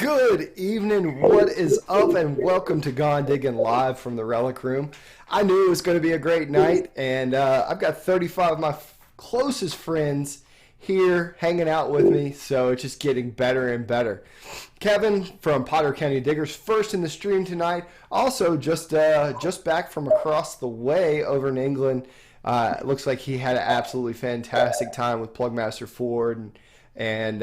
Good evening, what is up, and welcome to Gone Diggin live from the Relic Room. I knew it was going to be a great night, and I've got 35 of my closest friends here hanging out with me, so it's just getting better and better. Kevin from Potter County Diggers, first in the stream tonight. Also, just back from across the way over in England. It looks like he had an absolutely fantastic time with Plugmaster Ford and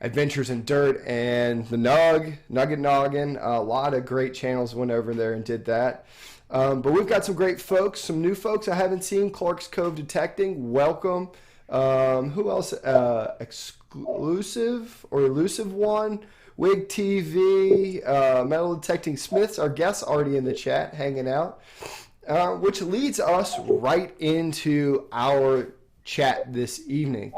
Adventures in Dirt and the Nugget Noggin. A lot of great channels went over there and did that. But we've got some great folks, some new folks I haven't seen. Clark's Cove Detecting, welcome. Who else? Exclusive or Elusive One, Wig TV, Metal Detecting Smiths, our guests already in the chat hanging out. Which leads us right into our chat this evening.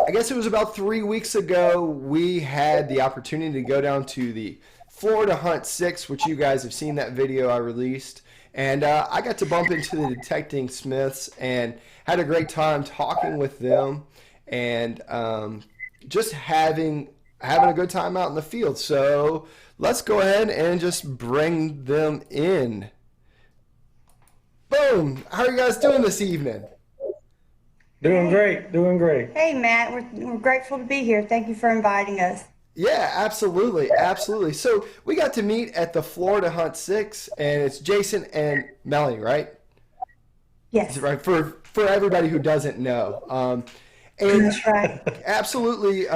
I guess it was about 3 weeks ago we had the opportunity to go down to the Florida Hunt 6, which you guys have seen that video I released. And I got to bump into the Detecting Smiths and had a great time talking with them and just having a good time out in the field. So let's go ahead and just bring them in. Boom! How are you guys doing this evening? Doing great, doing great. Hey, Matt, we're grateful to be here. Thank you for inviting us. Yeah, absolutely, absolutely. So we got to meet at the Florida Hunt 6, and it's Jason and Melanie, right? Yes. Right, for everybody who doesn't know. And that's right. Absolutely,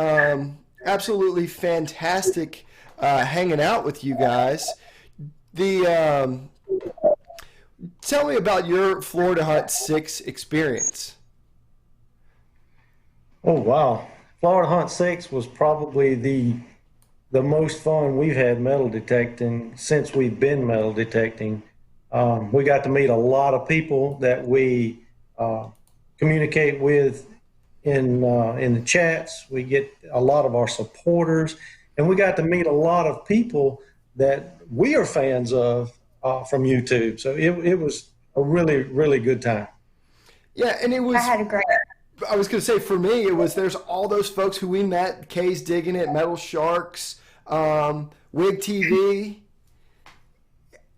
absolutely fantastic hanging out with you guys. Tell me about your Florida Hunt 6 experience. Oh, wow. Florida Hunt 6 was probably the most fun we've had metal detecting since we've been metal detecting. We got to meet a lot of people that we communicate with in the chats. We get a lot of our supporters, and we got to meet a lot of people that we are fans of from YouTube. So it was a really, really good time. Yeah, and it was. I had a great. I was going to say, for me, there's all those folks who we met, Kay's Digging It, Metal Sharks, Wig TV.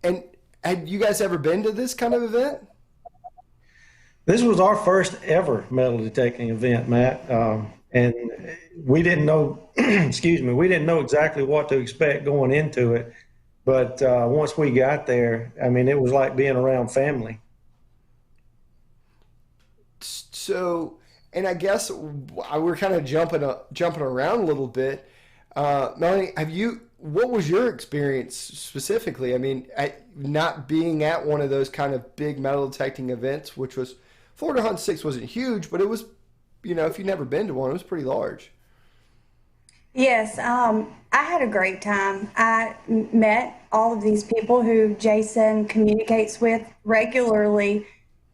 And had you guys ever been to this kind of event? This was our first ever metal detecting event, Matt. And we didn't know, excuse me, we didn't know exactly what to expect going into it. But once we got there, I mean, it was like being around family. So, and I guess we're kind of jumping around a little bit. Melanie, what was your experience specifically? I mean, not being at one of those kind of big metal detecting events, which was Florida Hunt 6 wasn't huge, but it was, if you've never been to one, it was pretty large. Yes, I had a great time. I met all of these people who Jason communicates with regularly.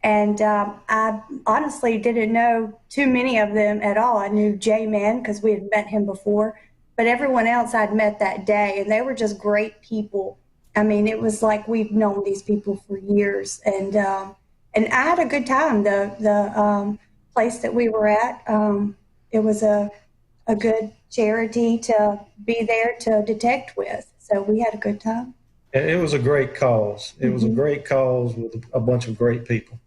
And I honestly didn't know too many of them at all. I knew J-Man because we had met him before, but everyone else I'd met that day, and they were just great people. I mean, it was like we've known these people for years, and I had a good time. The place that we were at, it was a good charity to be there to detect with, so we had a good time. It was a great cause. It was a great cause with a bunch of great people.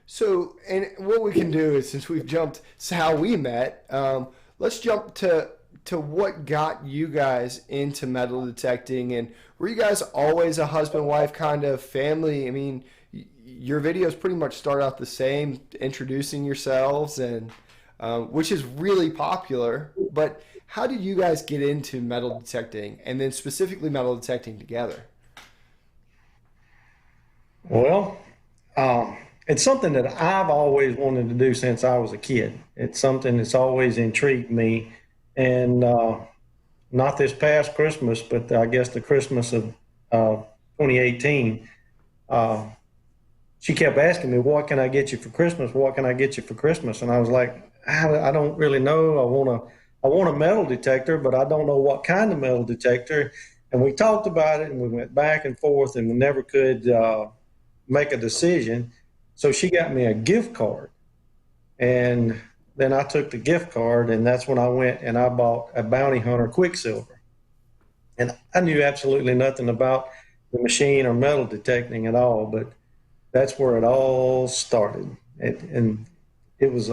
So, and what we can do is, since we've jumped to how we met, let's jump to what got you guys into metal detecting. And were you guys always a husband-wife kind of family? I mean, your videos pretty much start out the same, introducing yourselves, and which is really popular. But how did you guys get into metal detecting, and then specifically metal detecting together? Well, it's something that I've always wanted to do since I was a kid. It's something that's always intrigued me. And not this past Christmas, but I guess the Christmas of 2018, she kept asking me, what can I get you for Christmas? What can I get you for Christmas? And I was like, I don't really know. I want a metal detector, but I don't know what kind of metal detector. And we talked about it, and we went back and forth, and we never could make a decision. So she got me a gift card, and then I took the gift card, and that's when I went and I bought a Bounty Hunter Quicksilver. And I knew absolutely nothing about the machine or metal detecting at all, but that's where it all started. And it was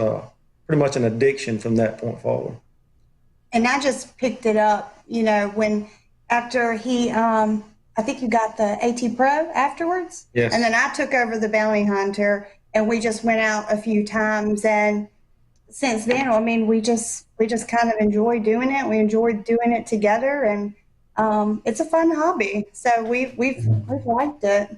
pretty much an addiction from that point forward. And I just picked it up, when after he, I think you got the AT Pro afterwards. Yes. And then I took over the Bounty Hunter, and we just went out a few times. And since then, I mean, we just kind of enjoy doing it. We enjoyed doing it together, and it's a fun hobby. So we've liked it.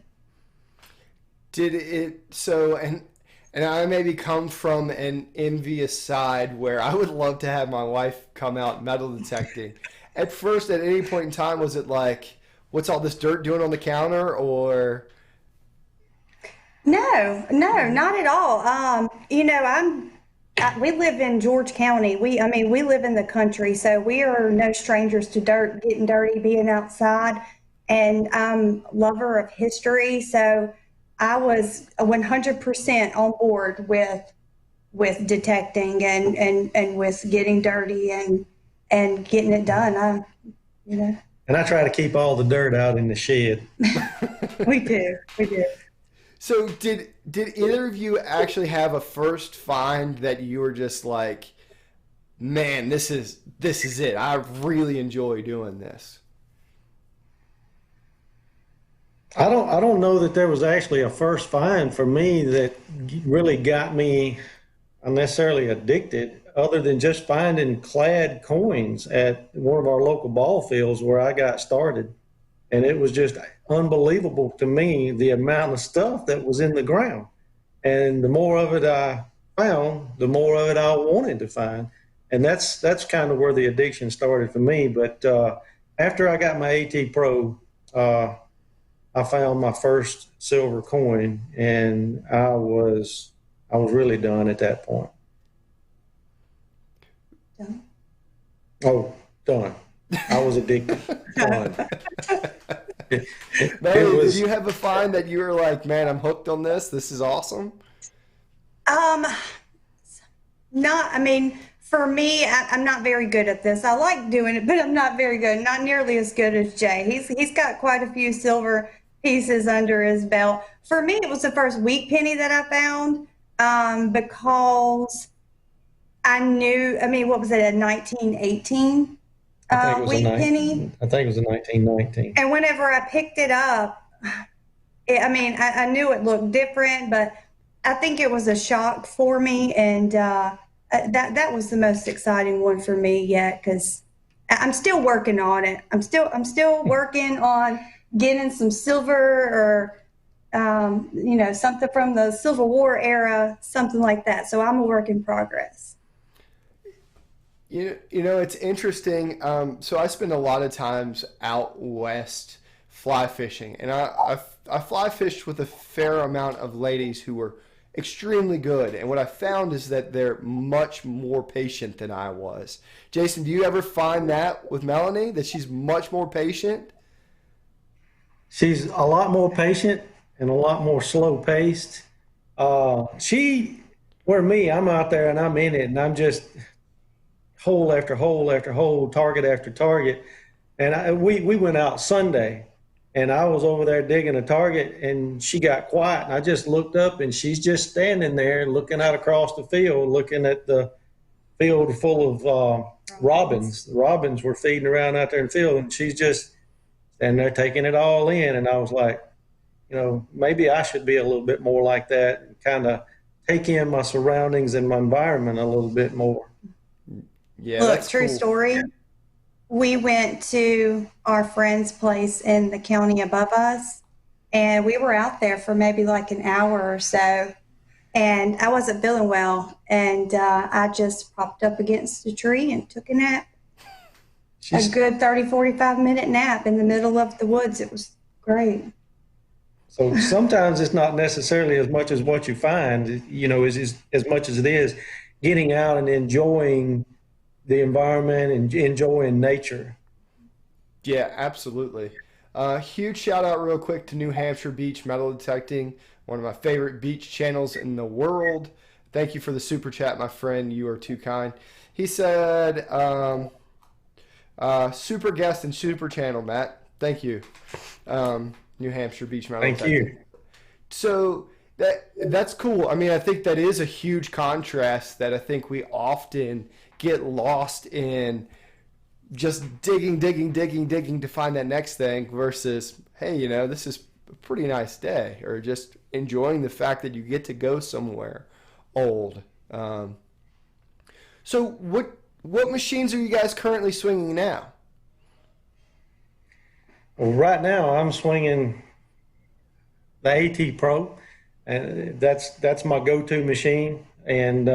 Did it so and I maybe come from an envious side where I would love to have my wife come out metal detecting. At first, at any point in time, was it like, what's all this dirt doing on the counter, or? No, not at all. We live in George County. We live in the country, so we are no strangers to dirt, getting dirty, being outside, and I'm a lover of history. So I was 100% on board with detecting and with getting dirty and getting it done. And I try to keep all the dirt out in the shed. We do. So did either of you actually have a first find that you were just like, man, this is it. I really enjoy doing this. I don't know that there was actually a first find for me that really got me unnecessarily addicted, other than just finding clad coins at one of our local ball fields where I got started. And it was just unbelievable to me, the amount of stuff that was in the ground. And the more of it I found, the more of it I wanted to find. And that's kind of where the addiction started for me. But after I got my AT Pro, I found my first silver coin, and I was really done at that point. Done? Oh, done. I was addicted. Done. Melanie, did you have a find that you were like, man, I'm hooked on this. This is awesome? For me, I'm not very good at this. I like doing it, but I'm not very good. Not nearly as good as Jay. He's got quite a few silver pieces under his belt. For me, it was the first wheat penny that I found, because I knew, what was it, a 1918 wheat penny? I think it was a 1919. And whenever I picked it up, I knew it looked different, but I think it was a shock for me, and that was the most exciting one for me yet, because I'm still working on it. I'm still working on getting some silver, or something from the Civil War era, something like that. So I'm a work in progress. It's interesting. So I spend a lot of times out west fly fishing, and I fly fished with a fair amount of ladies who were extremely good. And what I found is that they're much more patient than I was. Jason, do you ever find that with Melanie, that she's much more patient? She's a lot more patient and a lot more slow paced. Where me, I'm out there and I'm in it, and I'm just hole after hole after hole, target after target. And we went out Sunday, and I was over there digging a target, and she got quiet, and I just looked up, and she's just standing there looking out across the field, looking at the field full of robins. The robins were feeding around out there in the field, and she's just standing there taking it all in. And I was like, maybe I should be a little bit more like that, and kind of take in my surroundings and my environment a little bit more. Yeah, Look, that's true cool. story. We went to our friend's place in the county above us, and we were out there for maybe like an hour or so, and I wasn't feeling well, and I just popped up against a tree and took a nap. A good 30-45 minute nap in the middle of the woods. It was great. So sometimes it's not necessarily as much as what you find, as much as it is getting out and enjoying the environment and enjoying nature. Yeah, absolutely. Huge shout out real quick to New Hampshire Beach Metal Detecting, one of my favorite beach channels in the world. Thank you for the super chat, my friend. You are too kind. He said, super guest and super channel, Matt. Thank you. New Hampshire Beach Mountain. Thank you. So that's cool. I mean, I think that is a huge contrast that I think we often get lost in just digging to find that next thing versus, hey, this is a pretty nice day, or just enjoying the fact that you get to go somewhere old. So what machines are you guys currently swinging now? Well, right now I'm swinging the AT Pro, and that's my go-to machine. And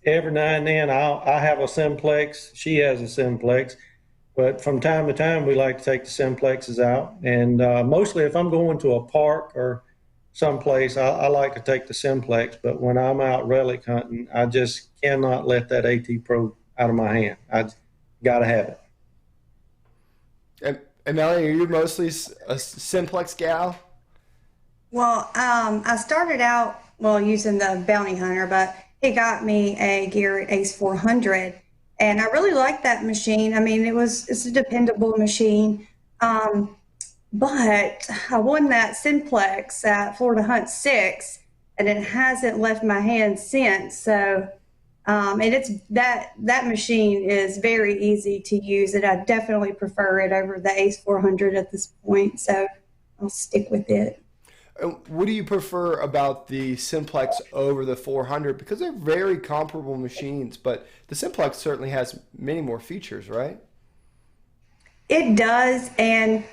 every now and then I have a simplex. She has a simplex, but from time to time we like to take the simplexes out. And mostly if I'm going to a park or someplace, I like to take the simplex. But when I'm out relic hunting, I just cannot let that AT Pro out of my hand. I got to have it. And Melanie, are you mostly a simplex gal? Well, I started out, using the Bounty Hunter, but it got me a Garrett Ace 400, and I really liked that machine. I mean, it's a dependable machine. But I won that simplex at Florida Hunt 6, and it hasn't left my hands since. So, and it's that machine is very easy to use, and I definitely prefer it over the Ace 400 at this point. So I'll stick with it. What do you prefer about the simplex over the 400? Because they're very comparable machines, but the simplex certainly has many more features, right? It does, and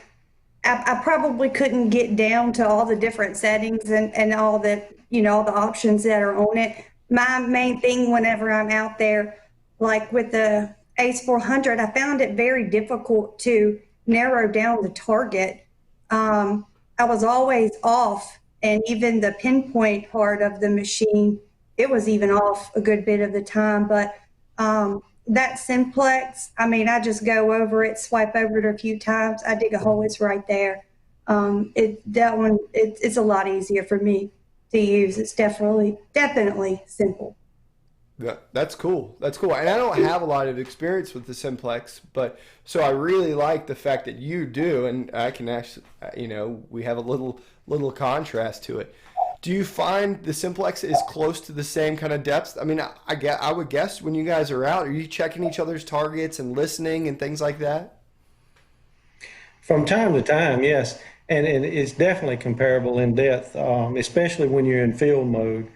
I probably couldn't get down to all the different settings and all the, all the options that are on it. My main thing whenever I'm out there, like with the Ace 400, I found it very difficult to narrow down the target. I was always off, and even the pinpoint part of the machine, it was even off a good bit of the time. But that simplex, I mean, I just go over it, swipe over it a few times. I dig a hole, it's right there. It's a lot easier for me to use. It's definitely simple. Yeah, that's cool. That's cool. And I don't have a lot of experience with the simplex, but so I really like the fact that you do, and I can actually, we have a little contrast to it. Do you find the simplex is close to the same kind of depth? I mean, I would guess when you guys are out, are you checking each other's targets and listening and things like that? From time to time, yes. And it's definitely comparable in depth, especially when you're in field mode.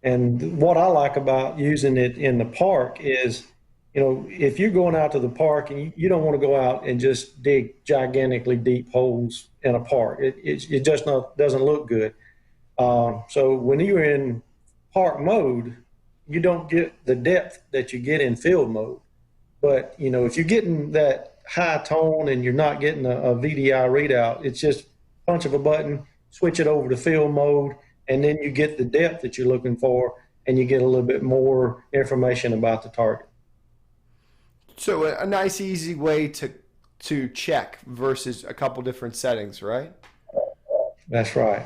And what I like about using it in the park is, if you're going out to the park and you don't want to go out and just dig gigantically deep holes in a park, it just doesn't look good. So when you're in park mode, you don't get the depth that you get in field mode. But, if you're getting that high tone and you're not getting a VDI readout, it's just punch of a button, switch it over to field mode, and then you get the depth that you're looking for, and you get a little bit more information about the target. So a nice, easy way to check versus a couple different settings, right? That's right.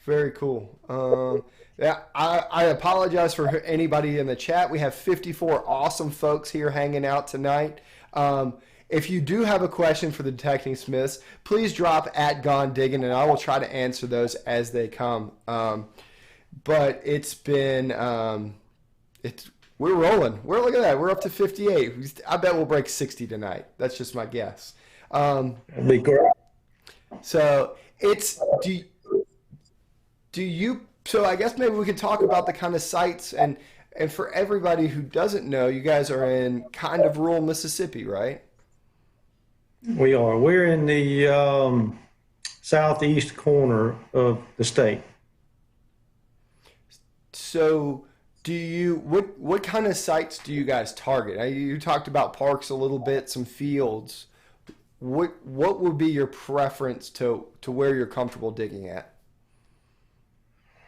Very cool. Yeah, I apologize for anybody in the chat. We have 54 awesome folks here hanging out tonight. If you do have a question for the Detecting Smiths, please drop at Gone Diggin', and I will try to answer those as they come. But it's been, we're rolling. Look at that. We're up to 58. I bet we'll break 60 tonight. That's just my guess. That'd be great. So so I guess maybe we could talk about the kind of sites, and for everybody who doesn't know, you guys are in kind of rural Mississippi, right? We are. We're in the southeast corner of the state. So what kind of sites do you guys target? You talked about parks a little bit, some fields. What would be your preference to where you're comfortable digging at?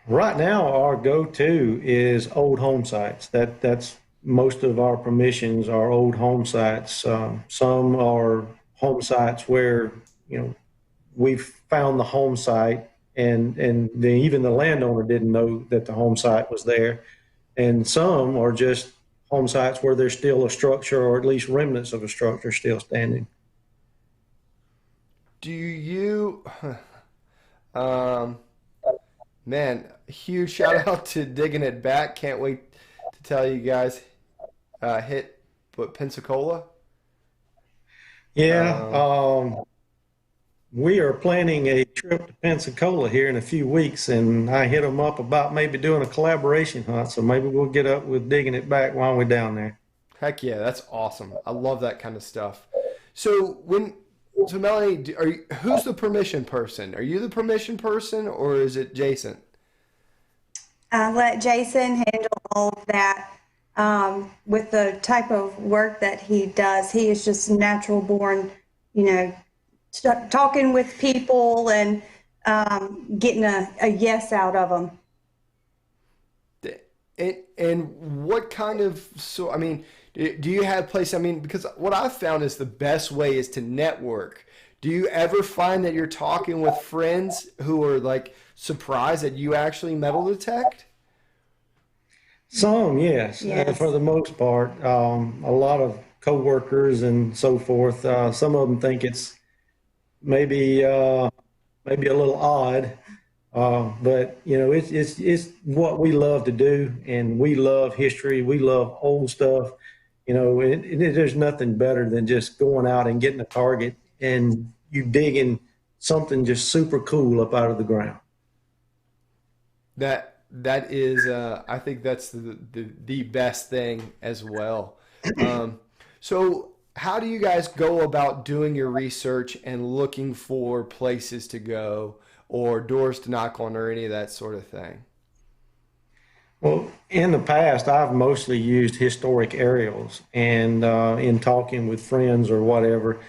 Right now, our go-to is old home sites. That's most of our permissions are old home sites. Some are home sites where we've found the home site even the landowner didn't know that the home site was there. And some are just home sites where there's still a structure, or at least remnants of a structure still standing. Do you, um, man, huge shout out to Digging It Back. Can't wait to tell you guys, hit, what, Pensacola? Yeah, Um, we are planning a trip to Pensacola here in a few weeks, and I hit them up about maybe doing a collaboration hunt. So maybe we'll get up with Digging It Back while we're down there. Heck yeah, that's awesome. I love that kind of stuff. So so Melanie, who's the permission person? Are you the permission person or is it Jason? I let Jason handle all of that. With the type of work that he does, he is just natural born, you know, talking with people and getting a yes out of them. And what kind of, so I mean, do you have place? I mean, because what I've found is the best way is to network. Do you ever find that you're talking with friends who are like surprised that you actually metal detect? Some, yes, for Yes. the most part. A lot of coworkers and so forth. Some of them think it's maybe maybe a little odd, but it's what we love to do, and we love history. We love old stuff. There's nothing better than just going out and getting a target and you digging something just super cool up out of the ground. That is, I think that's the best thing as well. Um, so how do you guys go about doing your research and looking for places to go or doors to knock on or any of that sort of thing? Well, in the past, I've mostly used historic aerials, and in talking with friends or whatever,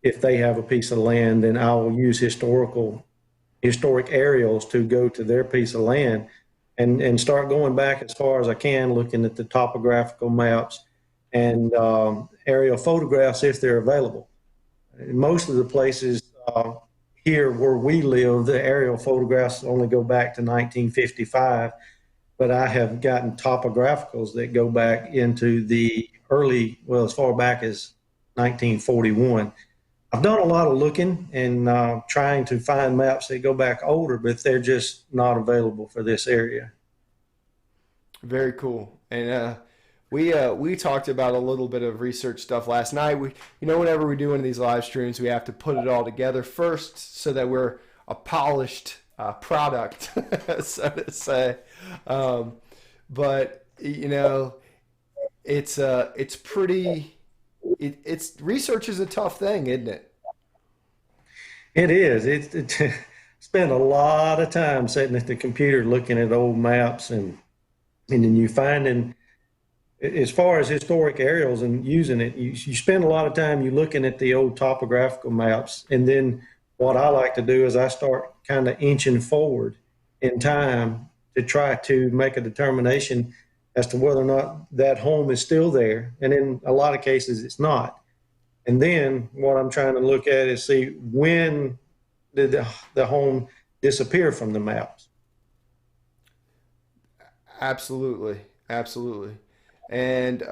if they have a piece of land, then I'll use historic aerials to go to their piece of land and start going back as far as I can, looking at the topographical maps and aerial photographs if they're available. In most of the places here where we live, the aerial photographs only go back to 1955, but I have gotten topographicals that go back into the early, well, as far back as 1941. I've done a lot of looking and trying to find maps that go back older, but they're just not available for this area. Very cool. And we talked about a little bit of research stuff last night. Whenever we do one of these live streams, we have to put it all together first so that we're a polished product, so to say. Um, but it's pretty. It's research is a tough thing, isn't it? It is. Spend a lot of time sitting at the computer looking at old maps, and then you finding, as far as historic aerials and using it, you spend a lot of time you looking at the old topographical maps, and then what I like to do is I start kind of inching forward in time to try to make a determination as to whether or not that home is still there, and in a lot of cases it's not. And then what I'm trying to look at is see when did the home disappear from the maps. Absolutely, absolutely. And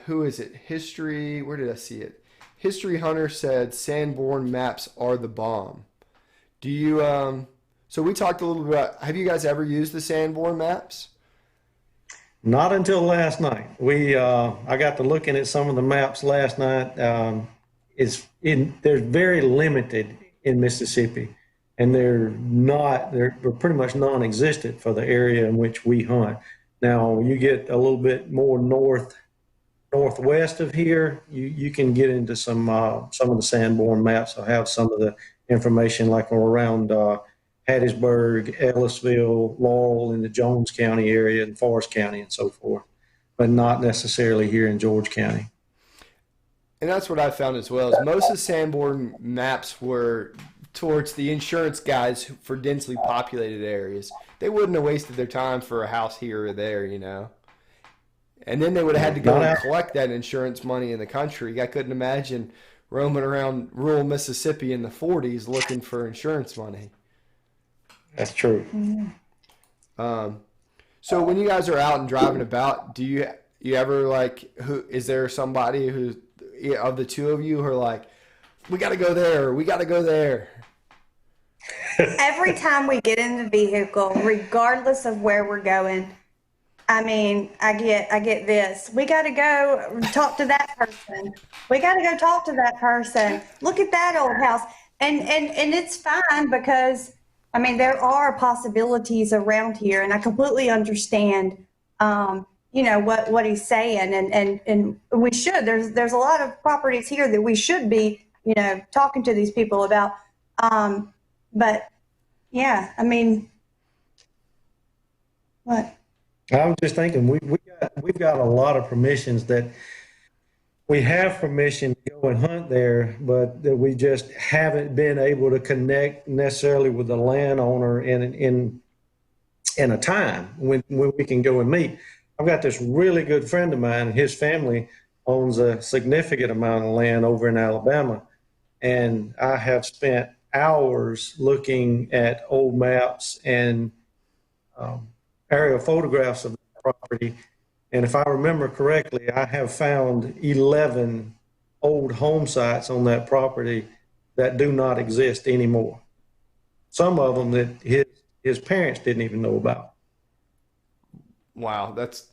who is it? History. Where did I see it? History Hunter said Sanborn maps are the bomb. Do you? So we talked a little bit about. Have you guys ever used the Sanborn maps? Not until last night. I got to looking at some of the maps last night. They're very limited in Mississippi, and they're pretty much non-existent for the area in which we hunt. Now, you get a little bit more northwest of here, you can get into some of the Sanborn maps. I have some of the information like around Hattiesburg, Ellisville, Laurel in the Jones County area and Forest County and so forth, but not necessarily here in George County. And that's what I found as well. Is most of the Sanborn maps were towards the insurance guys for densely populated areas. They wouldn't have wasted their time for a house here or there. And then they would have had to go Not and out. collect that insurance money in the country. I couldn't imagine roaming around rural Mississippi in the 40s looking for insurance money. That's true. Um, so when you guys are out and driving about, do you ever like who is there somebody who of the two of you who are like, we got to go there, we got to go there? Every time we get in the vehicle, regardless of where we're going, I mean, I get this. We got to go talk to that person. We got to go talk to that person. Look at that old house. And it's fine because I mean there are possibilities around here, and I completely understand what he's saying, and we should. There's a lot of properties here that we should be, talking to these people about. But yeah, I mean, what? I was just thinking, we've got a lot of permissions that we have permission to go and hunt there, but that we just haven't been able to connect necessarily with the landowner in a time when we can go and meet. I've got this really good friend of mine. His family owns a significant amount of land over in Alabama, and I have spent hours looking at old maps and aerial photographs of the property. And if I remember correctly, I have found 11 old home sites on that property that do not exist anymore. Some of them that his parents didn't even know about. Wow, that's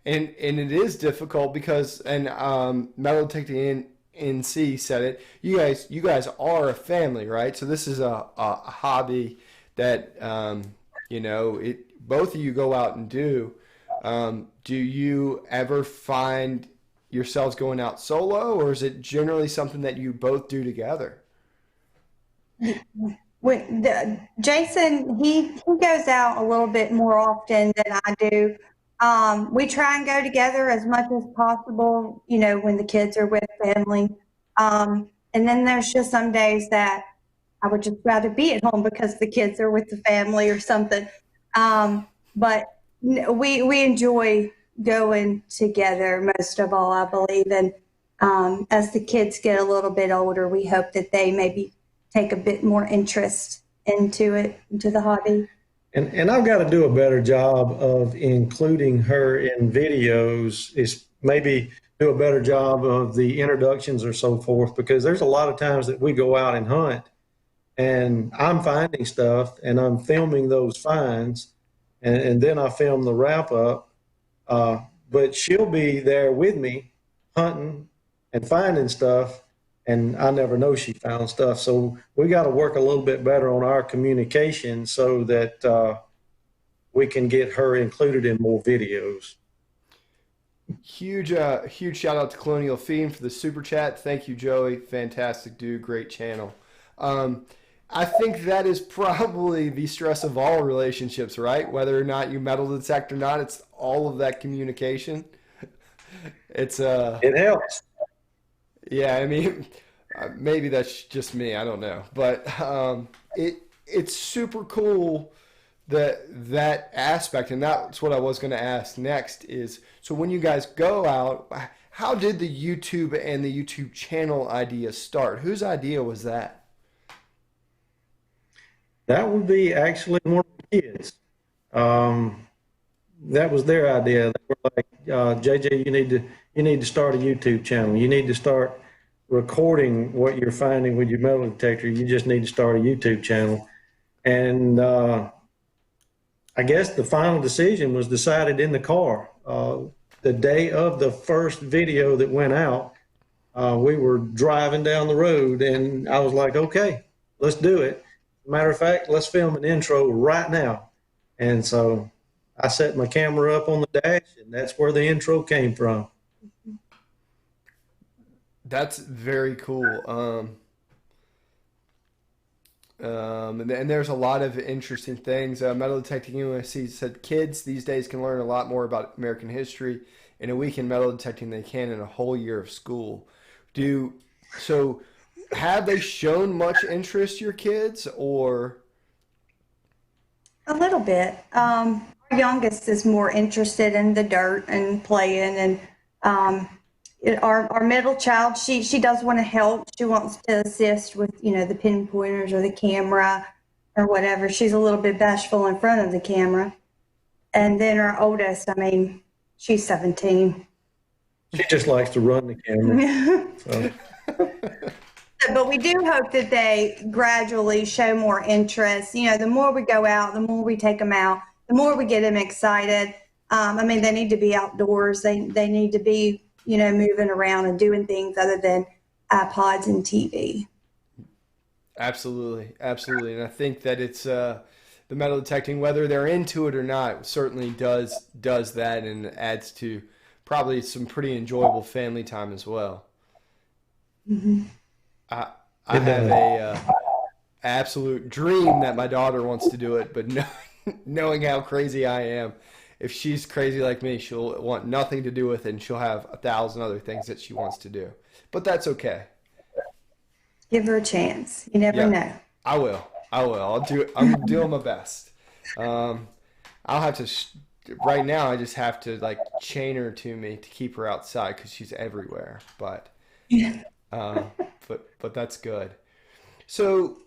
and it is difficult because Metal Detecting NC said it. You guys are a family, right? So this is a hobby that both of you go out and do. Do you ever find yourselves going out solo, or is it generally something that you both do together? Jason, he goes out a little bit more often than I do. We try and go together as much as possible, when the kids are with family. And then there's just some days that I would just rather be at home because the kids are with the family or something. But we enjoy going together most of all, I believe. And as the kids get a little bit older, we hope that they maybe take a bit more interest into the hobby. And I've got to do a better job of including her in videos, is maybe do a better job of the introductions or so forth, because there's a lot of times that we go out and hunt and I'm finding stuff and I'm filming those finds, and then I film the wrap up. But she'll be there with me hunting and finding stuff, and I never know she found stuff. So we got to work a little bit better on our communication so that we can get her included in more videos. Huge shout out to Colonial Fiend for the super chat. Thank you, Joey. Fantastic dude. Great channel. Um, I think that is probably the stress of all relationships, right? Whether or not you metal detect or not, it's all of that communication. It's It helps. yeah. I mean, maybe that's just me. I don't know, but it's super cool that aspect, and that's what I was going to ask next. Is so when you guys go out, how did the YouTube and the YouTube channel idea start? Whose idea was that? That would be actually one of the kids. Um, that was their idea. They were like, JJ, you need to start a YouTube channel. You need to start recording what you're finding with your metal detector. You just need to start a YouTube channel. And I guess the final decision was decided in the car. The day of the first video that went out, we were driving down the road, and I was like, okay, let's do it. Matter of fact, let's film an intro right now. And so I set my camera up on the dash, and that's where the intro came from. That's very cool. And there's a lot of interesting things. Metal Detecting USC said kids these days can learn a lot more about American history in a week in metal detecting than they can in a whole year of school. Do so. Have they shown much interest, your kids, or? A little bit. Our youngest is more interested in the dirt and playing, and our middle child, she does want to help. She wants to assist with, the pinpointers or the camera or whatever. She's a little bit bashful in front of the camera. And then our oldest, I mean, she's 17. She just likes to run the camera. So. But we do hope that they gradually show more interest. The more we go out, the more we take them out, the more we get them excited. I mean, they need to be outdoors. They need to be, moving around and doing things other than iPods and TV. Absolutely, absolutely. And I think that it's the metal detecting, whether they're into it or not, certainly does that, and adds to probably some pretty enjoyable family time as well. Mm-hmm. I have a absolute dream that my daughter wants to do it, but knowing how crazy I am, if she's crazy like me, she'll want nothing to do with it, and she'll have 1,000 other things that she wants to do. But that's okay. Give her a chance. You never know. I will. I'm doing my best. I'll have to. Right now, I just have to chain her to me to keep her outside because she's everywhere. But that's good. So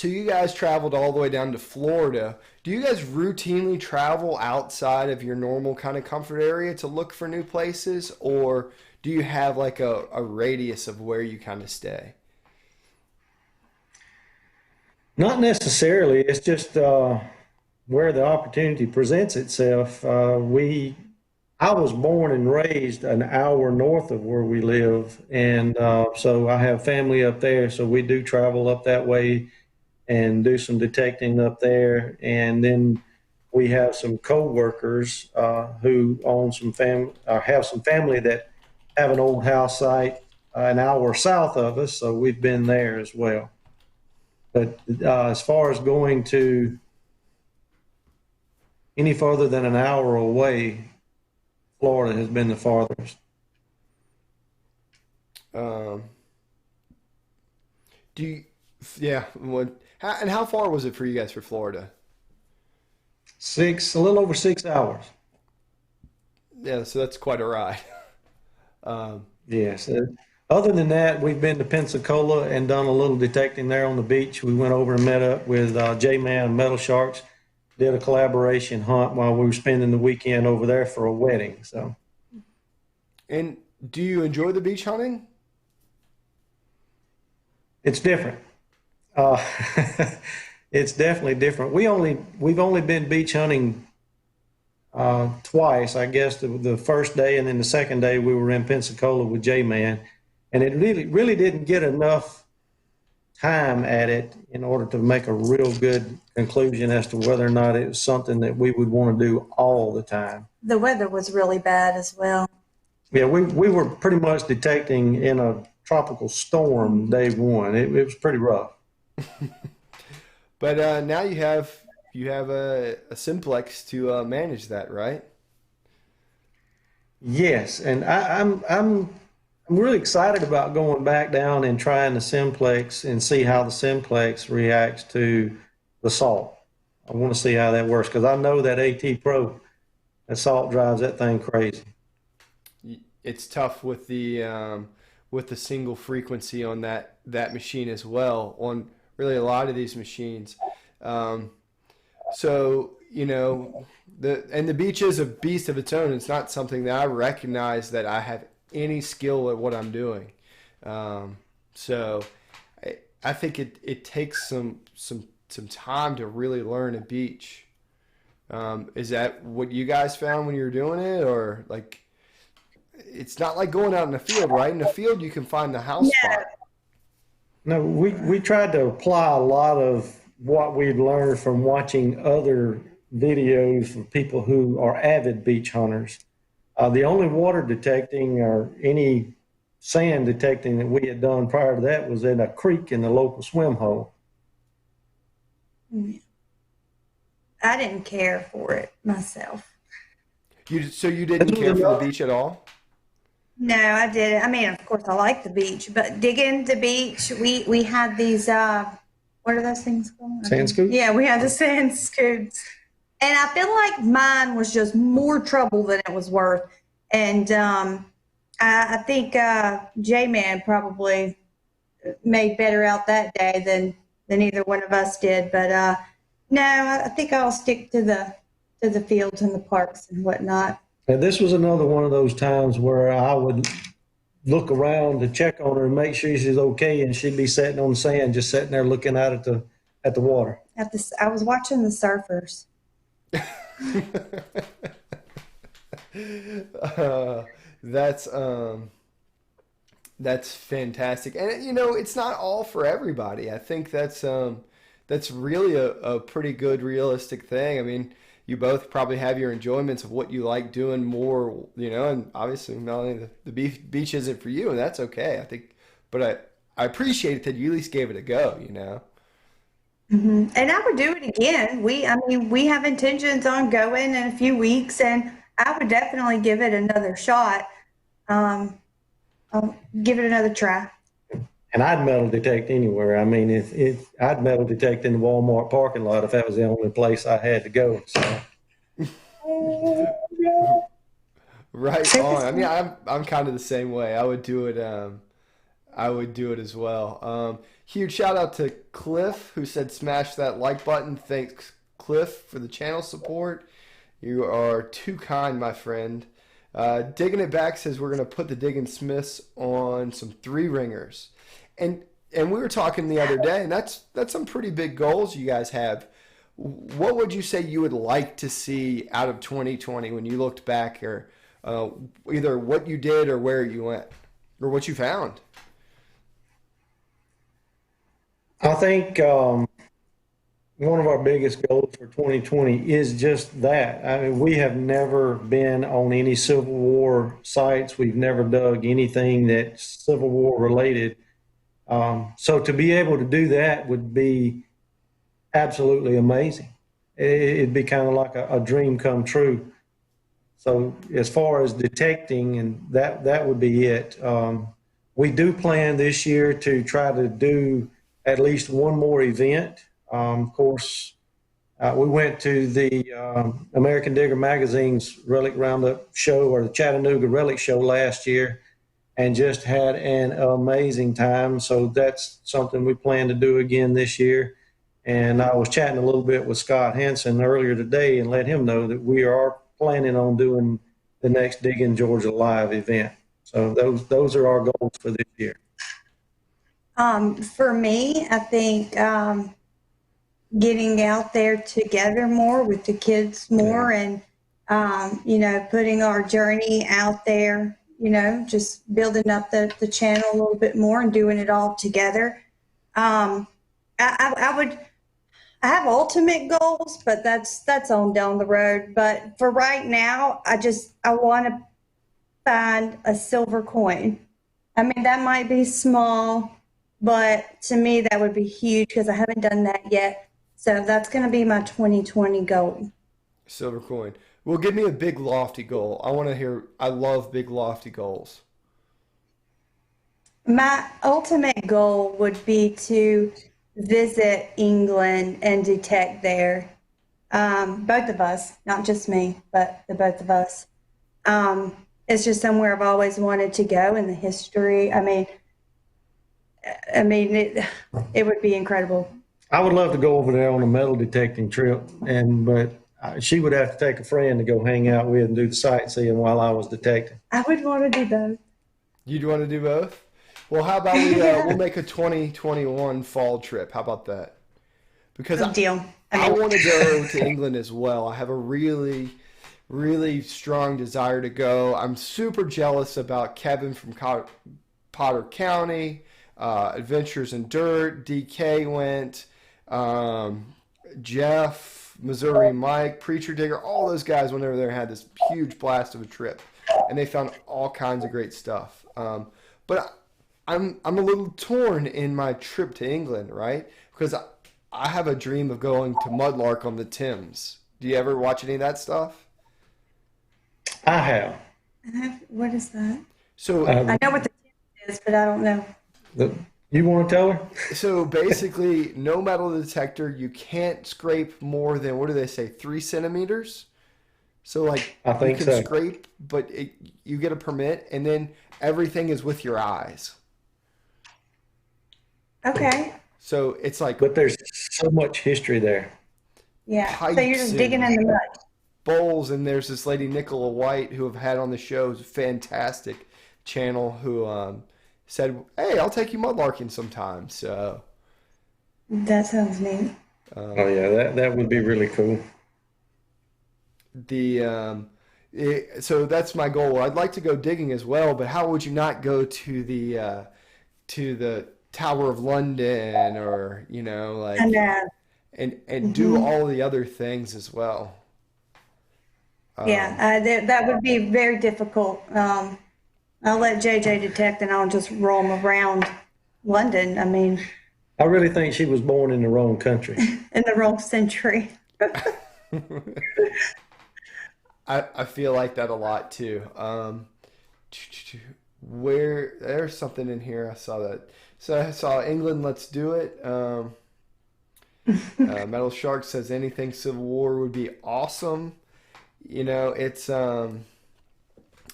you guys traveled all the way down to Florida. Do you guys routinely travel outside of your normal kind of comfort area to look for new places, or do you have a radius of where you kind of stay? Not necessarily. It's just where the opportunity presents itself. I was born and raised an hour north of where we live, and so I have family up there. So we do travel up that way and do some detecting up there. And then we have some coworkers who own have some family that have an old house site an hour south of us. So we've been there as well. But as far as going to any further than an hour away, Florida has been the farthest. And how far was it for you guys for Florida? A little over 6 hours. Yeah, so that's quite a ride. Yes. Other than that, we've been to Pensacola and done a little detecting there on the beach. We went over and met up with J-Man and Metal Sharks, did a collaboration hunt while we were spending the weekend over there for a wedding. So. And do you enjoy the beach hunting? It's different. It's definitely different. We've only been beach hunting twice. I guess the first day and then the second day we were in Pensacola with J-Man, and it really didn't get enough time at it in order to make a real good conclusion as to whether or not it was something that we would want to do all the time. The weather was really bad as well. Yeah, we were pretty much detecting in a tropical storm day one. It was pretty rough. But now you have a simplex to manage that, right? Yes, and I'm really excited about going back down and trying the simplex and see how the simplex reacts to the salt. I want to see how that works because I know that AT Pro, that salt drives that thing crazy. It's tough with the single frequency on that machine as well, on really a lot of these machines. So the beach is a beast of its own. It's not something that I recognize that I have any skill at what I'm doing. So I think it takes some time to really learn a beach. Is that what you guys found when you were doing it, or it's not like going out in the field, right? In the field, you can find the house spot. No, we tried to apply a lot of what we've learned from watching other videos of people who are avid beach hunters. The only water detecting or any sand detecting that we had done prior to that was in a creek in the local swim hole. I didn't care for it myself. So you didn't care for the beach at all? No, I didn't. I mean, of course, I like the beach, but digging the beach, we had these, what are those things called? Sand scoops? Yeah, we had the sand scoops. And I feel like mine was just more trouble than it was worth. And I think J-Man probably made better out that day than either one of us did. But no, I think I'll stick to the fields and the parks and whatnot. And this was another one of those times where I would look around to check on her and make sure she's okay, and she'd be sitting on the sand, just sitting there looking out at the water. I was watching the surfers. Uh, that's that's fantastic, and it's not all for everybody. I think that's really a pretty good realistic thing. I mean, you both probably have your enjoyments of what you like doing more, and obviously not only the beach isn't for you, and that's okay. I think, but I appreciate that you at least gave it a go. And I would do it again. I mean, we have intentions on going in a few weeks, and I would definitely give it another shot. Um, I'll give it another try. And I'd metal detect anywhere. I mean, if I'd metal detect in the Walmart parking lot if that was the only place I had to go. So. Right on. I mean, I'm kind of the same way. I would do it. I would do it as well. Huge shout out to Cliff who said smash that like button. Thanks, Cliff, for the channel support. You are too kind, my friend. Digging It Back says we're gonna put the Diggin' Smiths on some three ringers, and we were talking the other day, and that's some pretty big goals you guys have. What would you say you would like to see out of 2020 when you looked back, or either what you did or where you went, or what you found? I think one of our biggest goals for 2020 is just that. I mean, we have never been on any Civil War sites. We've never dug anything that's Civil War related. So to be able to do that would be absolutely amazing. It'd be kind of like a dream come true. So as far as detecting, and that would be it. We do plan this year to try to do at least one more event. Of course, we went to the American Digger Magazine's Relic Roundup show, or the Chattanooga Relic Show last year, and just had an amazing time. So that's something we plan to do again this year. And I was chatting a little bit with Scott Henson earlier today and let him know that we are planning on doing the next Diggin' Georgia Live event. So those are our goals for this year. For me, I think getting out there together more with the kids more, and putting our journey out there, just building up the channel a little bit more and doing it all together. I would. I have ultimate goals, but that's on down the road. But for right now, I want to find a silver coin. I mean, that might be small, but to me, that would be huge because I haven't done that yet. So that's going to be my 2020 goal. Silver coin. Well, give me a big lofty goal. I want to hear. I love big lofty goals. My ultimate goal would be to visit England and detect there. Both of us, not just me, but the both of us. It's just somewhere I've always wanted to go in the history. It would be incredible. I would love to go over there on a metal detecting trip, but she would have to take a friend to go hang out with and do the sightseeing while I was detecting. I would want to do both. You'd want to do both? Well, how about we'll make a 2021 fall trip? How about that? Because Good deal. I want to go to England as well. I have a really, really strong desire to go. I'm super jealous about Kevin from Potter County, Adventures in Dirt, DK went, Jeff, Missouri Mike, Preacher Digger, all those guys when they were there had this huge blast of a trip, and they found all kinds of great stuff. But I'm a little torn in my trip to England, right? Because I have a dream of going to Mudlark on the Thames. Do you ever watch any of that stuff? I have. What is that? So I know what the tip is, but I don't know. You want to tell her? So basically, no metal detector. You can't scrape more than, what do they say, 3 centimeters? So like I you think can so. scrape, but you get a permit, and then everything is with your eyes. Okay. So it's like But there's so much history there. Yeah. So you're pipes just digging and in the mud. bowls, and there's this lady Nicola White who have had on the show, who's a fantastic channel, who said, "Hey, I'll take you mudlarking sometime." So That sounds neat. Oh yeah, that would be really cool. the so that's my goal. I'd like to go digging as well, but how would you not go to the Tower of London, or And like and do mhm. all the other things as well? Yeah, Um, that would be very difficult. I'll let JJ detect and I'll just roam around London. I mean, I really think she was born in the wrong country. in the wrong century. I feel like that a lot too. Where there's something in here, I saw that. So I saw England. Let's do it. Metal Shark says anything Civil War would be awesome. It's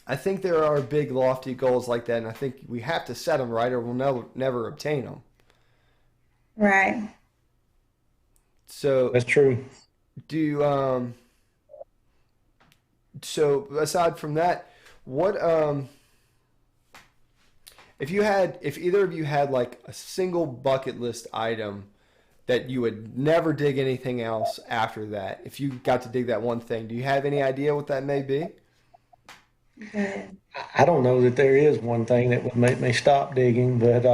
I think there are big lofty goals like that, and I think we have to set them right, or we'll never obtain them. Right. So That's true. do so aside from that, what if either of you had like a single bucket list item that you would never dig anything else after that, if you got to dig that one thing, do you have any idea what that may be? Good. I don't know that there is one thing that would make me stop digging, but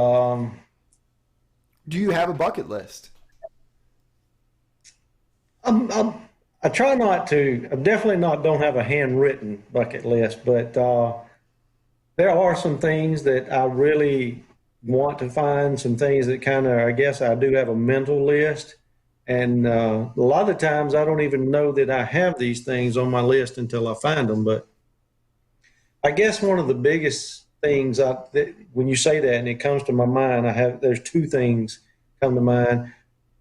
Do you have a bucket list? I'm, I try not to. I definitely not don't have a handwritten bucket list, but there are some things that I really want to find. Some things that kind of, I guess, I do have a mental list, and a lot of times I don't even know that I have these things on my list until I find them. But I guess one of the biggest things when you say that and it comes to my mind, there's two things come to mind.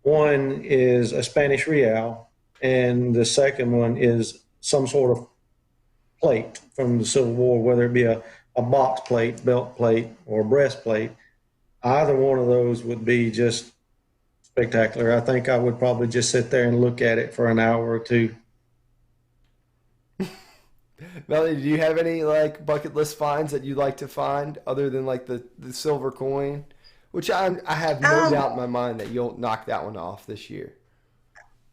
One is a Spanish real, and the second one is some sort of plate from the Civil War, whether it be a box plate, belt plate, or breastplate. Either one of those would be just spectacular. I think I would probably just sit there and look at it for an hour or two. Melanie, do you have any like bucket list finds that you'd like to find other than like the silver coin? Which I have no Um, doubt in my mind that you'll knock that one off this year.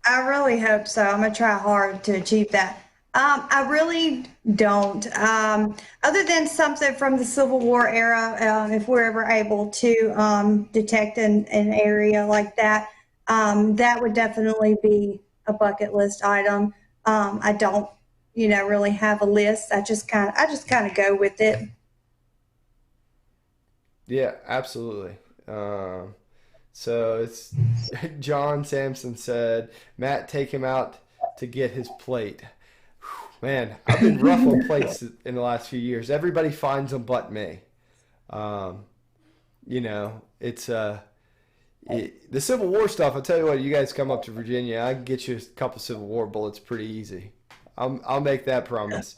I really hope so. I'm gonna try hard to achieve that. I really don't. Other than something from the Civil War era, if we're ever able to detect an area like that, that would definitely be a bucket list item. I don't, really have a list. I just kind of go with it. Yeah, absolutely. So it's John Sampson said, Matt, take him out to get his plate. Man, I've been rough on plates in the last few years. Everybody finds them but me. Um, it's the Civil War stuff. I'll tell you what, you guys come up to Virginia, I can get you a couple Civil War bullets pretty easy. I'll make that promise.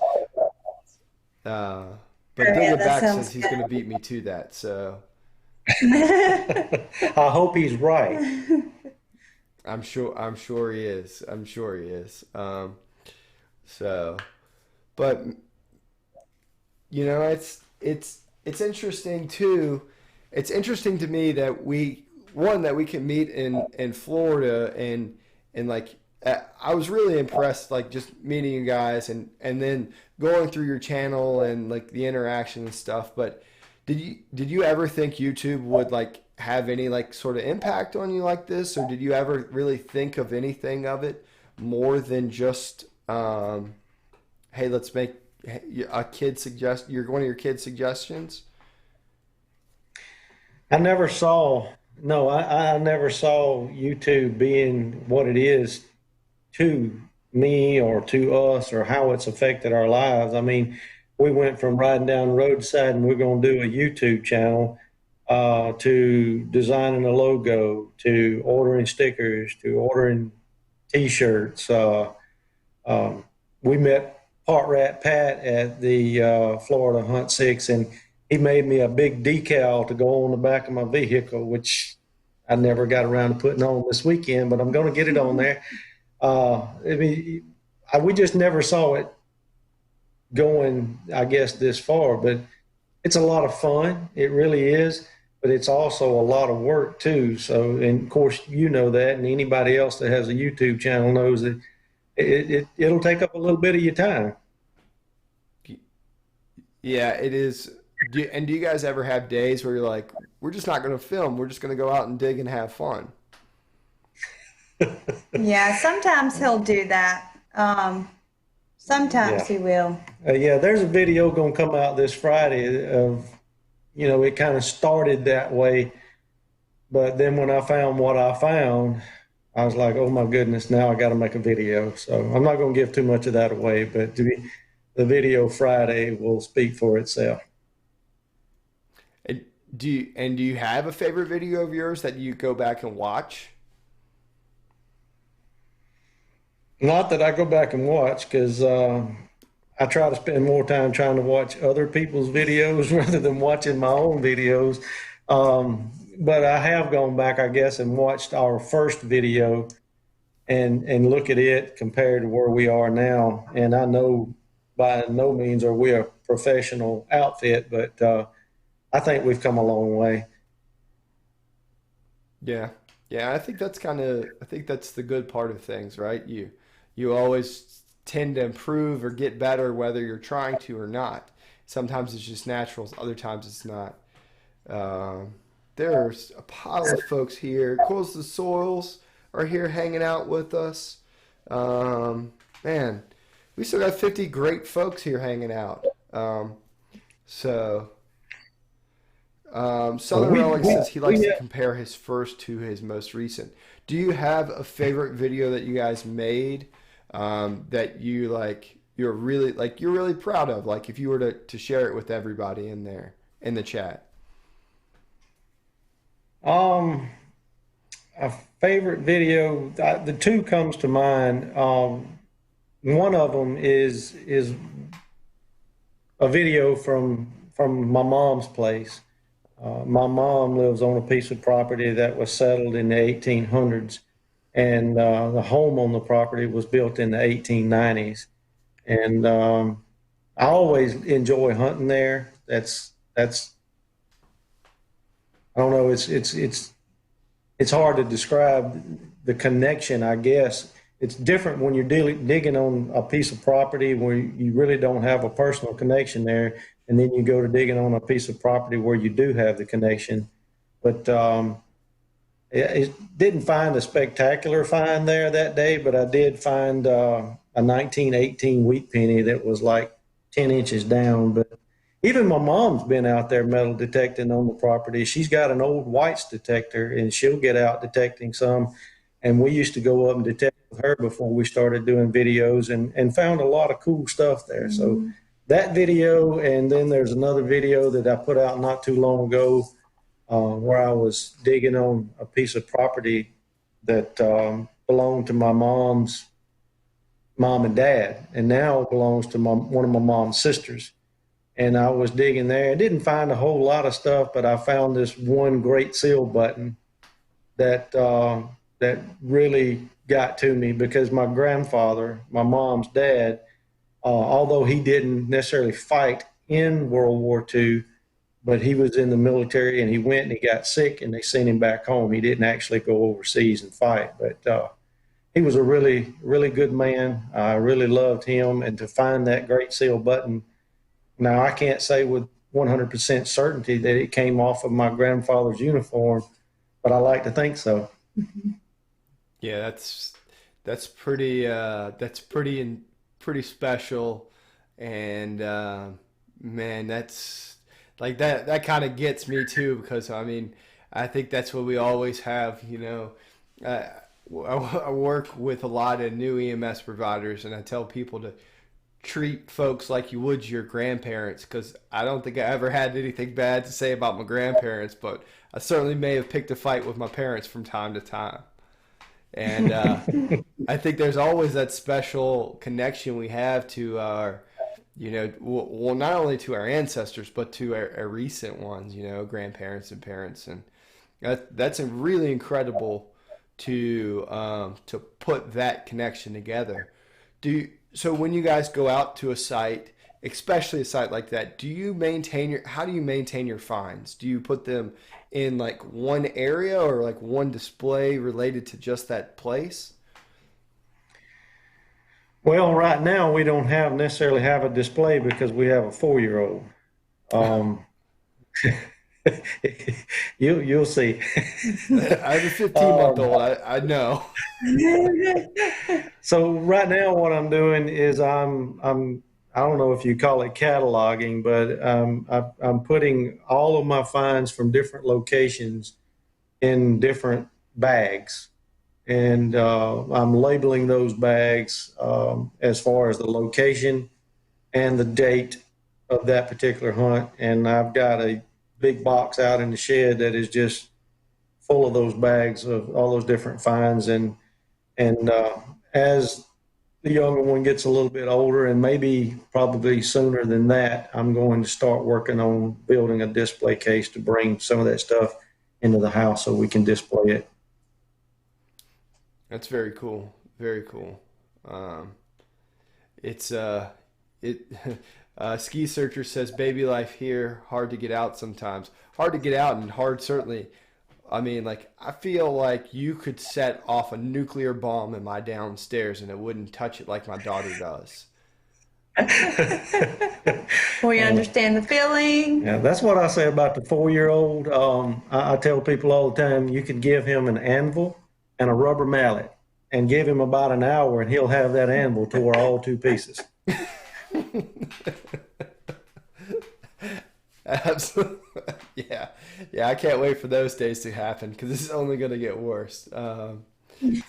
Uh, but Yeah, Digger that Back says sounds he's going to beat me to that. So good. I hope he's right. I'm sure he is. I'm sure he is. So, but it's interesting too. It's interesting to me that we can meet in Florida, and like I was really impressed, like just meeting you guys, and then going through your channel and like the interaction and stuff. But did you ever think YouTube would like have any like sort of impact on you like this, or did you ever really think of anything of it more than just hey, let's make a kid suggest you're one of your kids' suggestions? I never saw, no, I never saw YouTube being what it is to me or to us or how it's affected our lives. I mean, we went from riding down the roadside and we're going to do a YouTube channel to designing a logo, to ordering stickers, to ordering T-shirts. Um, we met Part Rat Pat at the Florida Hunt Six, and he made me a big decal to go on the back of my vehicle, which I never got around to putting on this weekend, but I'm going to get it on there. I mean, we just never saw it going, I guess, this far, but it's a lot of fun. It really is, but it's also a lot of work too. So, and of course, you know that, and anybody else that has a YouTube channel knows that it'll take up a little bit of your time. Yeah, it is. And do you guys ever have days where you're like, we're just not going to film. We're just going to go out and dig and have fun? Yeah, sometimes he'll do that. Sometimes Yeah. he will. Yeah, there's a video going to come out this Friday of, it kind of started that way. But then when I found what I found, I was like, oh my goodness, now I got to make a video. So I'm not going to give too much of that away, but the video Friday will speak for itself. And do you have a favorite video of yours that you go back and watch? Not that I go back and watch, because I try to spend more time trying to watch other people's videos rather than watching my own videos. But I have gone back, I guess, and watched our first video and look at it compared to where we are now. And I know by no means are we a professional outfit, but I think we've come a long way. Yeah. Yeah, I think that's the good part of things, right? You always tend to improve or get better whether you're trying to or not. Sometimes it's just natural, other times it's not. Um, there's a pile of folks here. Coils the Soils are here hanging out with us. Man, we still got 50 great folks here hanging out. So Well, Southern Relic says he likes to compare his first to his most recent. Do you have a favorite video that you guys made that you like? You're really proud of. Like if you were to share it with everybody in there in the chat. um, a favorite video, the two comes to mind. One of them is a video from my mom's place. My mom lives on a piece of property that was settled in the 1800s, and the home on the property was built in the 1890s. And I always enjoy hunting there. That's I don't know. It's hard to describe the connection, I guess. It's different when you're digging on a piece of property where you really don't have a personal connection there, and then you go to digging on a piece of property where you do have the connection. But it didn't find a spectacular find there that day, but I did find a 1918 wheat penny that was like 10 inches down. But even my mom's been out there metal detecting on the property. She's got an old whites detector, and she'll get out detecting some. And we used to go up and detect with her before we started doing videos, and found a lot of cool stuff there. So that video, and then there's another video that I put out not too long ago where I was digging on a piece of property that belonged to my mom's mom and dad, and now belongs to one of my mom's sisters. And I was digging there. I didn't find a whole lot of stuff, but I found this one great seal button that really got to me, because my grandfather, my mom's dad, although he didn't necessarily fight in World War II, but he was in the military, and he went and he got sick, and they sent him back home. He didn't actually go overseas and fight, but he was a really, really good man. I really loved him. And to find that great seal button, now I can't say with 100% certainty that it came off of my grandfather's uniform, but I like to think so. Yeah, that's pretty special, and man, that's like that kind of gets me too, because I mean, I think that's what we always have. Uh, I work with a lot of new EMS providers, and I tell people to treat folks like you would your grandparents, because I don't think I ever had anything bad to say about my grandparents, but I certainly may have picked a fight with my parents from time to time. And I think there's always that special connection we have to our, well, not only to our ancestors, but to our recent ones, grandparents and parents. And that's a really incredible to put that connection together. So when you guys go out to a site, especially a site like that, how do you maintain your finds? Do you put them in like one area or like one display related to just that place? Well, right now we don't necessarily have a display because we have a 4-year-old. Um, you'll see. I have a 15-month-old. I know. So right now, what I'm doing is I don't know if you call it cataloging, but I'm putting all of my finds from different locations in different bags, and I'm labeling those bags as far as the location and the date of that particular hunt. And I've got a big box out in the shed that is just full of those bags of all those different finds. And as the younger one gets a little bit older, and maybe probably sooner than that, I'm going to start working on building a display case to bring some of that stuff into the house so we can display it. That's very cool. Very cool. It's it Ski Searcher says baby life here, hard to get out sometimes. Hard to get out and hard certainly. I mean, like, I feel like you could set off a nuclear bomb in my downstairs and it wouldn't touch it like my daughter does. We understand the feeling. Yeah, that's what I say about the 4-year-old. I tell people all the time, you could give him an anvil and a rubber mallet and give him about an hour and he'll have that anvil tore all to pieces. Absolutely. Yeah. Yeah, I can't wait for those days to happen because this is only going to get worse.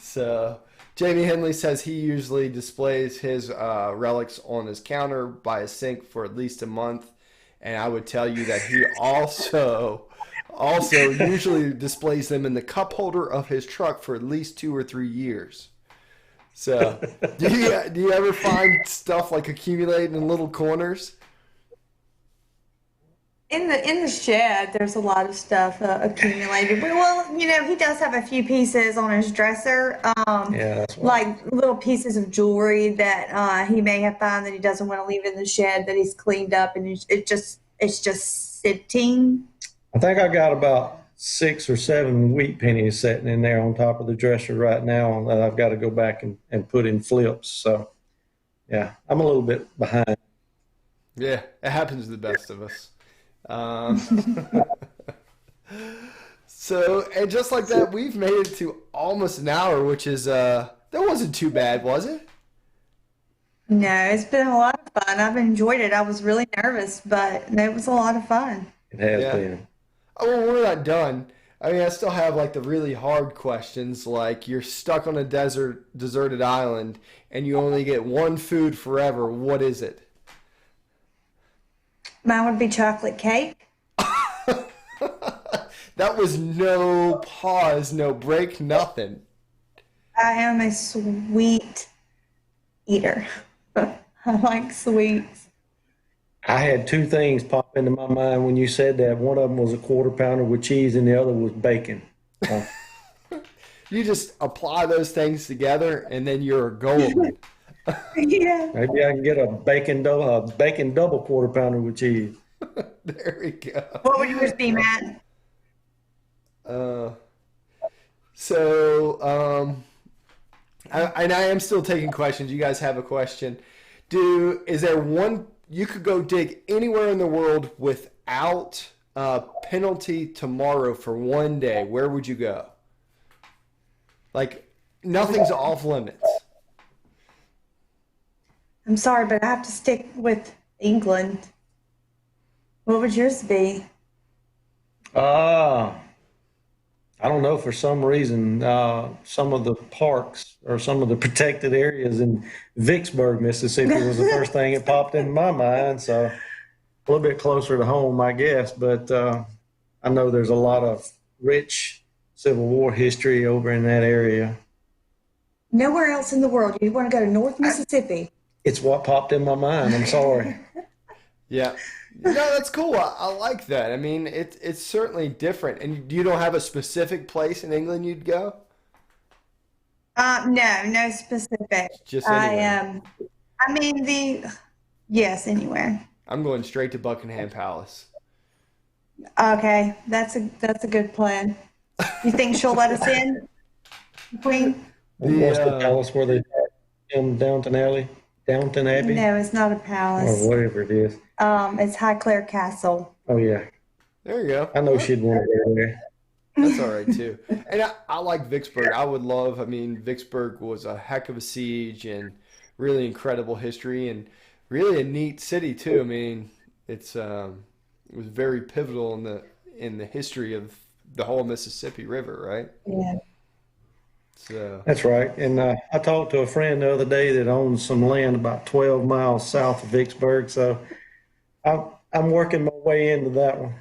So Jamie Henley says he usually displays his relics on his counter by his sink for at least a month. And I would tell you that he also usually displays them in the cup holder of his truck for at least 2 or 3 years. So do you ever find stuff like accumulating in little corners? In the shed, there's a lot of stuff accumulated. Well, he does have a few pieces on his dresser, Yeah, that's like little pieces of jewelry that he may have found that he doesn't want to leave in the shed that he's cleaned up, and it's just sitting. I think I got about 6 or 7 wheat pennies sitting in there on top of the dresser right now that I've got to go back and put in flips. So, yeah, I'm a little bit behind. Yeah, it happens to the best of us. So, and just like that, we've made it to almost an hour, which is, that wasn't too bad, was it? No, it's been a lot of fun. I've enjoyed it. I was really nervous, but it was a lot of fun. It has Yeah. been. Oh, well, we're not done. I mean, I still have like the really hard questions, like you're stuck on a deserted island, and you only get one food forever. What is it? Mine would be chocolate cake. That was no pause, no break, nothing. I am a sweet eater. I like sweets. I had 2 things pop into my mind when you said that. One of them was a quarter pounder with cheese, and the other was bacon. You just apply those things together, and then you're golden. Yeah. Maybe I can get a bacon double quarter pounder with cheese. There we go. What would yours be, Matt? And I am still taking questions. You guys have a question. Is there one, you could go dig anywhere in the world without penalty tomorrow for one day, where would you go? Like, nothing's off limits. I'm sorry, but I have to stick with England. What would yours be? I don't know, for some reason, some of the parks or some of the protected areas in Vicksburg, Mississippi was the first thing that popped into my mind. So a little bit closer to home, I guess. But I know there's a lot of rich Civil War history over in that area. Nowhere else in the world. You want to go to North I, Mississippi. it's what popped in my mind. I'm sorry. Yeah. No, that's cool. I like that. I mean, it's certainly different. And you don't have a specific place in England you'd go? No, no specific. Just I anywhere. I mean yes, anywhere. I'm going straight to Buckingham Palace. Okay, that's a good plan. You think she'll let us in, Queen? The What's the palace where they filmed Downton Abbey, No, it's not a or palace. whatever it is? It's Highclere Castle. Oh yeah, There you go. I know Well, she'd want to go there. that's all right too. And I like Vicksburg. I would love, I mean, Vicksburg was a heck of a siege and really incredible history and really a neat city too. I mean, it was very pivotal in the history of the whole Mississippi River, right? Yeah. So, That's right. And I talked to a friend the other day that owns some land about 12 miles south of Vicksburg. So I'm working my way into that one.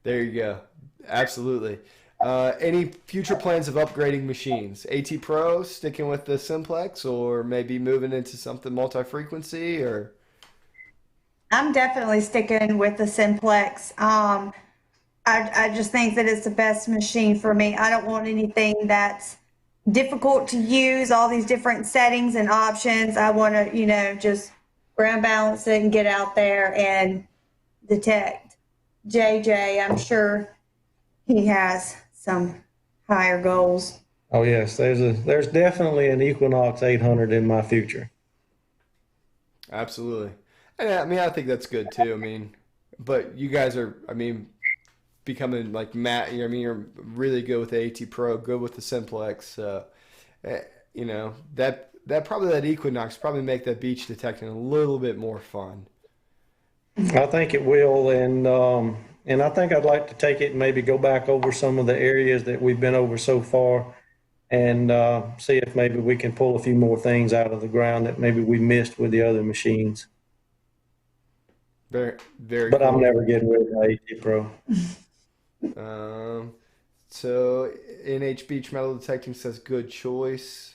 there you go. Absolutely. Any future plans of upgrading machines? AT Pro, sticking with the simplex, or maybe moving into something multi-frequency, or I'm definitely sticking with the Simplex. I just think that it's the best machine for me. I don't want anything that's difficult to use, all these different settings and options. I want to, just ground balance it and get out there and detect. JJ, I'm sure he has some higher goals. Oh yes, there's definitely an Equinox 800 in my future. absolutely. And I mean, I think that's good too. I mean, but you guys are, I mean, becoming like Matt. I mean, you're really good with the AT Pro, good with the simplex. Eh, that probably that Equinox probably make that beach detecting a little bit more fun. I think it will, and I think I'd like to take it and maybe go back over some of the areas that we've been over so far, and see if maybe we can pull a few more things out of the ground that maybe we missed with the other machines. Very, very But I'm cool. never getting rid of the AT Pro. Um, so NH Beach Metal Detecting says good choice.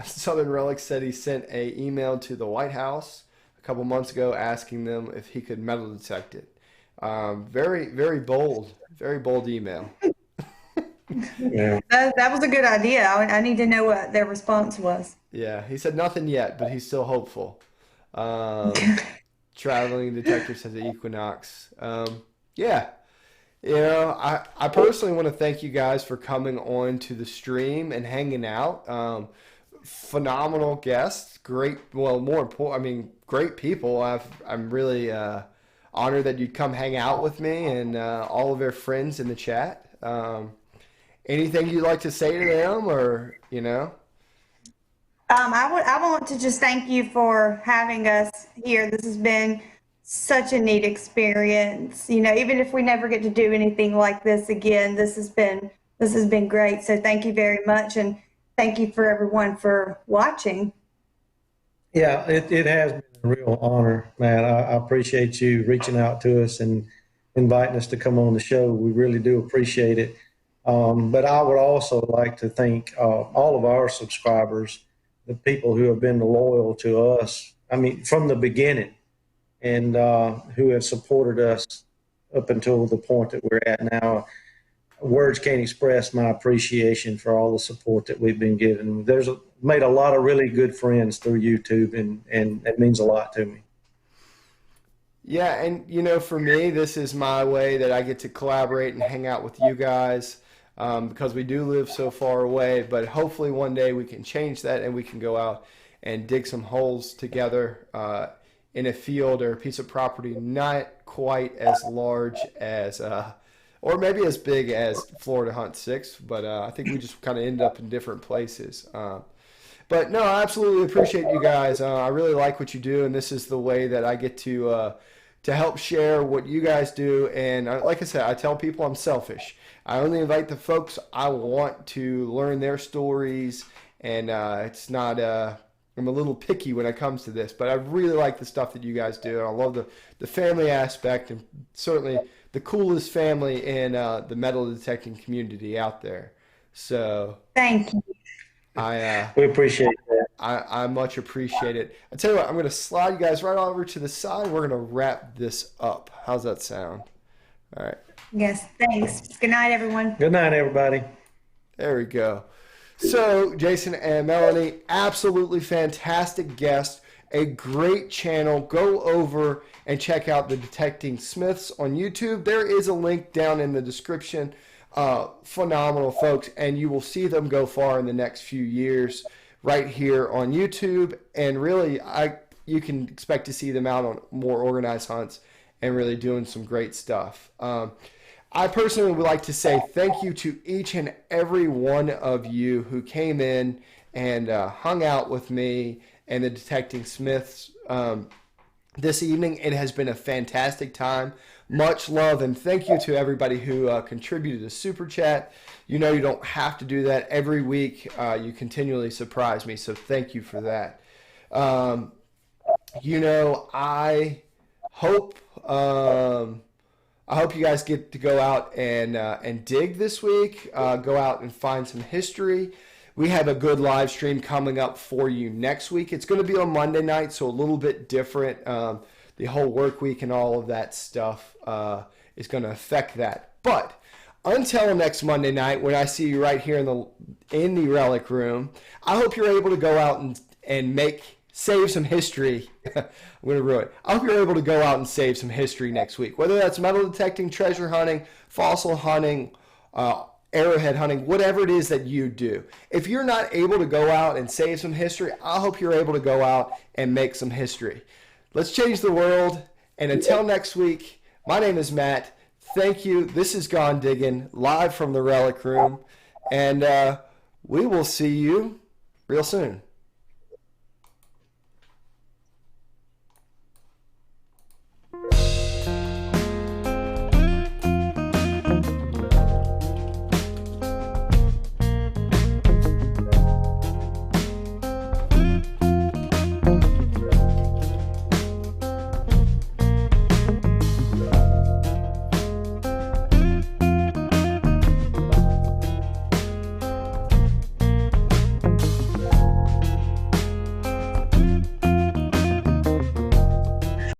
Southern Relic said he sent a email to the White House a couple months ago asking them if he could metal detect it. Very, very bold email. Yeah. That was a good idea. I need to know what their response was. Yeah, he said nothing yet, but he's still hopeful. Um, Traveling detector says the Equinox. Yeah, I personally want to thank you guys for coming on to the stream and hanging out. Phenomenal guests, great. Well, more important, I mean, great people. I'm really honored that you'd come hang out with me and all of our friends in the chat. Anything you'd like to say to them, or I want to just thank you for having us here. This has been such a neat experience. Even if we never get to do anything like this again, this has been great. So thank you very much, and thank you for everyone for watching. Yeah, it has been a real honor, Matt. I appreciate you reaching out to us and inviting us to come on the show. We really do appreciate it. But I would also like to thank all of our subscribers, the people who have been loyal to us. I mean, from the beginning, and who have supported us up until the point that we're at now. Words can't express my appreciation for all the support that we've been given. Made a lot of really good friends through YouTube, and it means a lot to me. Yeah, and for me, this is my way that I get to collaborate and hang out with you guys because we do live so far away. But hopefully, one day we can change that and we can go out and dig some holes together in a field or a piece of property not quite as large as, or maybe as big as Florida Hunt 6, but I think we just kind of end up in different places. But no, I absolutely appreciate you guys. I really like what you do, and this is the way that I get to help share what you guys do. And like I said, I tell people I'm selfish. I only invite the folks I want to learn their stories, and it's not. I'm a little picky when it comes to this, but I really like the stuff that you guys do. I love the family aspect, and certainly the coolest family in the metal detecting community out there. So Thank you. I We appreciate that. I much appreciate it. I tell you what, I'm going to slide you guys right over to the side. We're going to wrap this up. How's that sound? All right. Yes, thanks. Good night, everyone. Good night, everybody. There we go. So, Jason and Melanie, absolutely fantastic guest, a great channel. Go over and check out the Detecting Smiths on YouTube. There is a link down in the description. Phenomenal folks, and you will see them go far in the next few years right here on YouTube. And really, you can expect to see them out on more organized hunts and really doing some great stuff. I personally would like to say thank you to each and every one of you who came in and hung out with me and the Detecting Smiths this evening. It has been a fantastic time. Much love, and thank you to everybody who contributed to Super Chat. You know you don't have to do that every week. You continually surprise me, so thank you for that. I hope you guys get to go out and dig this week. Go out and find some history. We have a good live stream coming up for you next week. It's going to be on Monday night, so a little bit different. The whole work week and all of that stuff is going to affect that. But until next Monday night, when I see you right here in the Relic Room, I hope you're able to go out and save some history. I'm going to ruin it. I hope you're able to go out and save some history next week, whether that's metal detecting, treasure hunting, fossil hunting, arrowhead hunting, whatever it is that you do. If you're not able to go out and save some history, I hope you're able to go out and make some history. Let's change the world. And until next week, my name is Matt. Thank you. This is Gone Diggin', live from the Relic Room. And we will see you real soon.